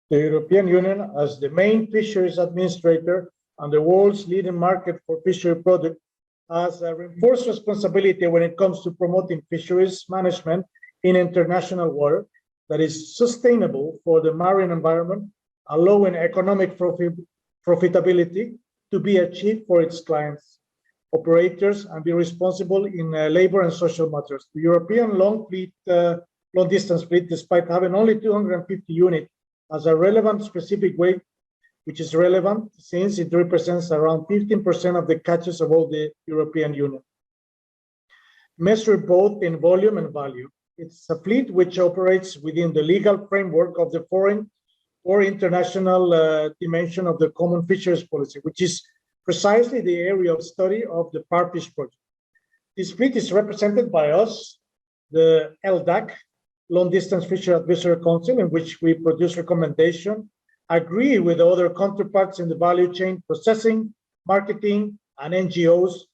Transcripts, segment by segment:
The European Union, as the main fisheries administrator and the world's leading market for fishery products, has a reinforced responsibility when it comes to promoting fisheries management in international water that is sustainable for the marine environment, allowing economic profitability to be achieved for its clients, operators, and be responsible in labor and social matters. The European long-distance fleet, despite having only 250 units, has a relevant specific weight, which is relevant since it represents around 15% of the catches of all the European Union. Measured both in volume and value, it's a fleet which operates within the legal framework of the foreign or international dimension of the common fisheries policy, which is precisely the area of study of the FarFish project. This fleet is represented by us, the LDAC, Long Distance Fishery Advisory Council, in which we produce recommendations, agree with other counterparts in the value chain, processing, marketing, and NGOs.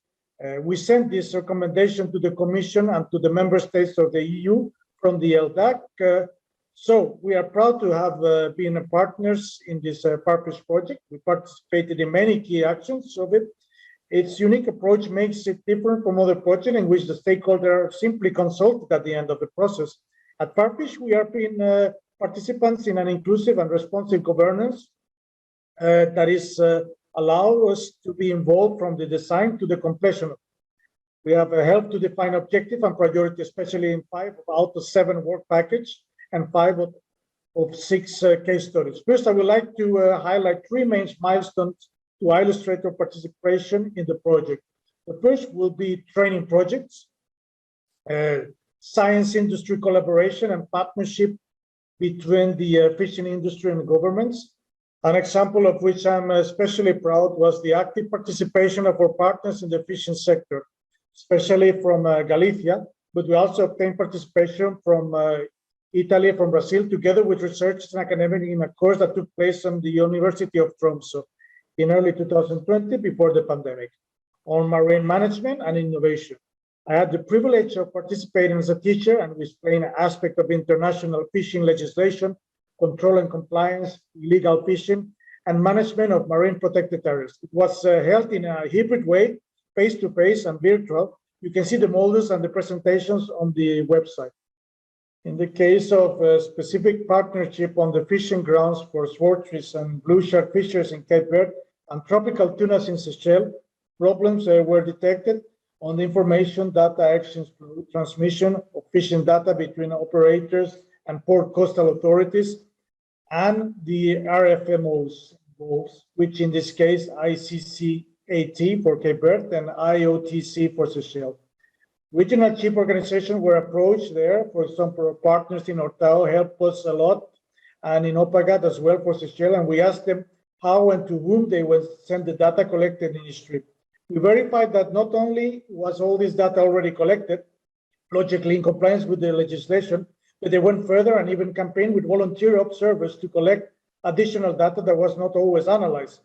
We send this recommendation to the Commission and to the member states of the EU from the LDAC. So we are proud to have been partners in this FarFish project. We participated in many key actions of it. Its unique approach makes it different from other projects in which the stakeholders simply consulted at the end of the process. At FarFish, we are being participants in an inclusive and responsive governance that is allow us to be involved from the design to the completion. We have helped to define objective and priority, especially in 5 out of 7 work package and 5 of 6 case studies. First, I would like to highlight 3 main milestones to illustrate our participation in the project. The first will be training projects, science industry collaboration and partnership between the fishing industry and governments. An example of which I'm especially proud was the active participation of our partners in the fishing sector, especially from Galicia, but we also obtained participation from Italy, from Brazil, together with researchers and academics in a course that took place on the University of Tromsø in early 2020, before the pandemic, on marine management and innovation. I had the privilege of participating as a teacher and explain an aspect of international fishing legislation, control and compliance, illegal fishing, and management of marine protected areas. It was held in a hybrid way, face-to-face and virtual. You can see the models and the presentations on the website. In the case of a specific partnership on the fishing grounds for swordfish and blue shark fishers in Cape Verde and tropical tunas in Seychelles, problems were detected on the information data exchange transmission of fishing data between operators and port coastal authorities and the RFMOs, which in this case ICCAT for Cape Verde and IOTC for Seychelles. Regional chief organizations were approached there. For example, partners in Ortao helped us a lot, and in OPAGAC as well for Seychelles, and we asked them how and to whom they would send the data collected in each trip. We verified that not only was all this data already collected, logically in compliance with the legislation, but they went further and even campaigned with volunteer observers to collect additional data that was not always analyzed.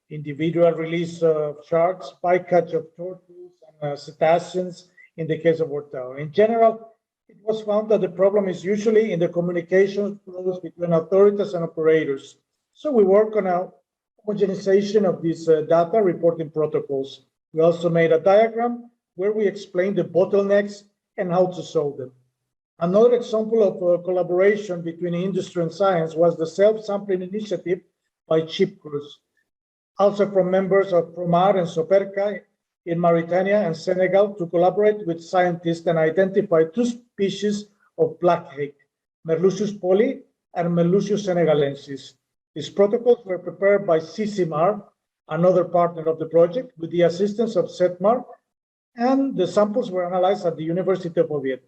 Individual release of sharks, bycatch of turtles and cetaceans in the case of Ortao. In general, it was found that the problem is usually in the communication flows between authorities and operators. So we work on a homogenization of these data reporting protocols. We also made a diagram where we explained the bottlenecks and how to solve them. Another example of collaboration between industry and science was the self-sampling initiative by ship crews, also from members of PROMAR and SOPERCA in Mauritania and Senegal, to collaborate with scientists and identify 2 species of black hake, Merluccius poli and Merluccius senegalensis. These protocols were prepared by CCMAR, another partner of the project, with the assistance of CETMAR, and the samples were analyzed at the University of Oviedo.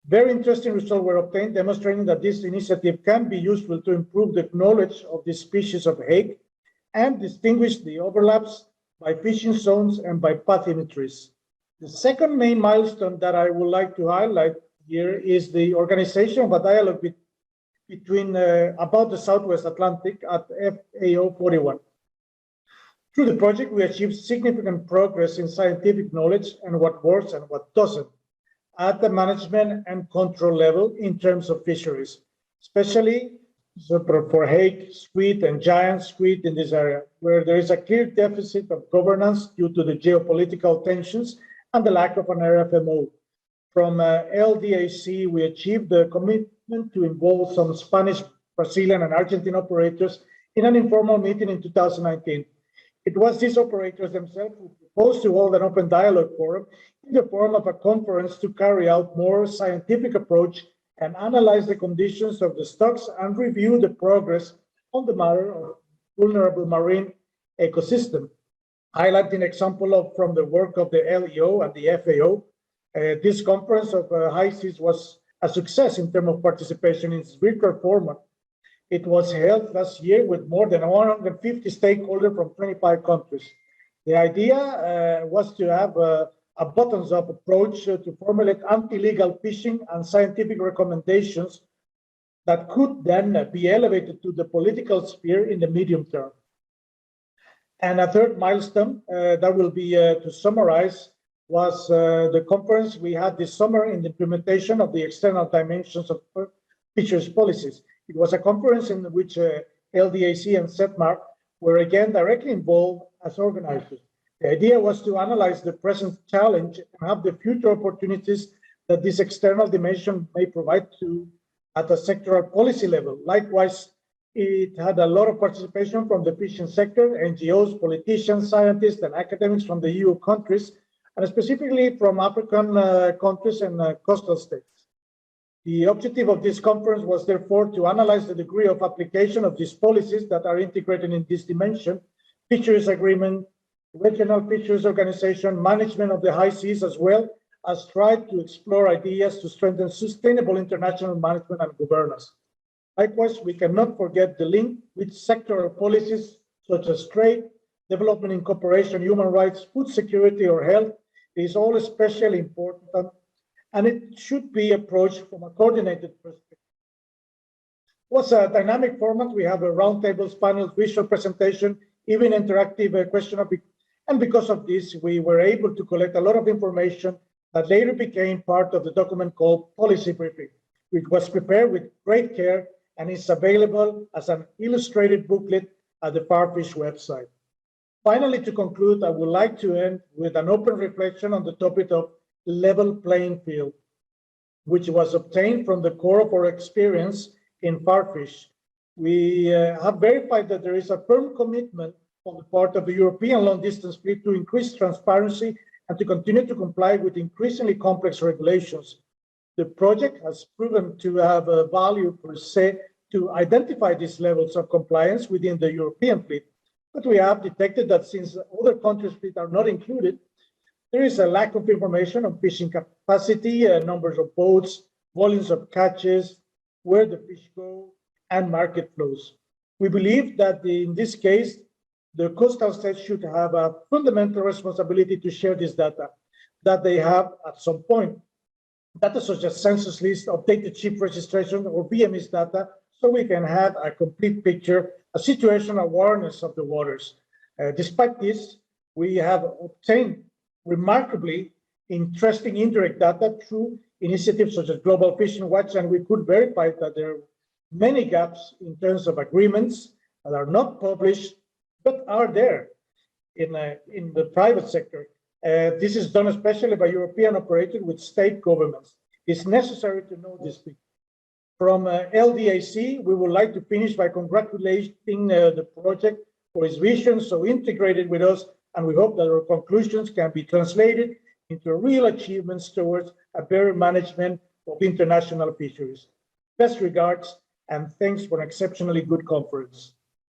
Very interesting results were obtained, demonstrating that this initiative can be useful to improve the knowledge of the species of hake and distinguish the overlaps by fishing zones and by bathymetries. The second main milestone that I would like to highlight here is the organization of a dialogue between about the Southwest Atlantic at FAO 41. Through the project, we achieved significant progress in scientific knowledge and what works and what doesn't at the management and control level in terms of fisheries, especially so for hake, squid, and giant squid in this area, where there is a clear deficit of governance due to the geopolitical tensions and the lack of an RFMO. From LDAC, we achieved the commitment to involve some Spanish, Brazilian, and Argentine operators in an informal meeting in 2019. It was these operators themselves who proposed to hold an open dialogue forum in the form of a conference to carry out more scientific approach and analyze the conditions of the stocks and review the progress on the matter of vulnerable marine ecosystem. Highlighting example from the work of the LEO and the FAO, this conference of high seas was a success in terms of participation in its virtual format. It was held last year with more than 150 stakeholders from 25 countries. The idea was to have a bottoms-up approach to formulate anti-illegal fishing and scientific recommendations that could then be elevated to the political sphere in the medium term. And a third milestone that will be to summarize was the conference we had this summer in the implementation of the external dimensions of fisheries policies. It was a conference in which LDAC and CETMAR were again directly involved as organizers. The idea was to analyze the present challenge and have the future opportunities that this external dimension may provide to at a sectoral policy level. Likewise, it had a lot of participation from the fishing sector, NGOs, politicians, scientists, and academics from the EU countries, and specifically from African countries and coastal states. The objective of this conference was therefore to analyze the degree of application of these policies that are integrated in this dimension, fisheries agreement, regional fisheries organization, management of the high seas, as well as try to explore ideas to strengthen sustainable international management and governance. Likewise, we cannot forget the link with sectoral policies such as trade, development in cooperation, human rights, food security, or health. It is all especially important, and it should be approached from a coordinated perspective. It was a dynamic format. We have a roundtables, panels, visual presentation, even interactive question. And because of this, we were able to collect a lot of information that later became part of the document called Policy Briefing, which was prepared with great care and is available as an illustrated booklet at the FarFish website. Finally, to conclude, I would like to end with an open reflection on the topic of level playing field, which was obtained from the core of our experience in FarFish. We have verified that there is a firm commitment on the part of the European long-distance fleet to increase transparency and to continue to comply with increasingly complex regulations. The project has proven to have a value per se to identify these levels of compliance within the European fleet. But we have detected that since other countries' fleet are not included, there is a lack of information on fishing capacity, numbers of boats, volumes of catches, where the fish go, and market flows. We believe that in this case, the coastal states should have a fundamental responsibility to share this data that they have at some point. Data such as census list, updated ship registration, or BMS data, so we can have a complete picture, a situational awareness of the waters. Despite this, we have obtained remarkably interesting indirect data through initiatives such as Global Fishing Watch, and we could verify that there are many gaps in terms of agreements that are not published, but are there in the private sector. This is done especially by European operators with state governments. It's necessary to know this thing. From LDAC, we would like to finish by congratulating the project for its vision so integrated with us, and we hope that our conclusions can be translated into real achievements towards a better management of international fisheries. Best regards, and thanks for an exceptionally good conference.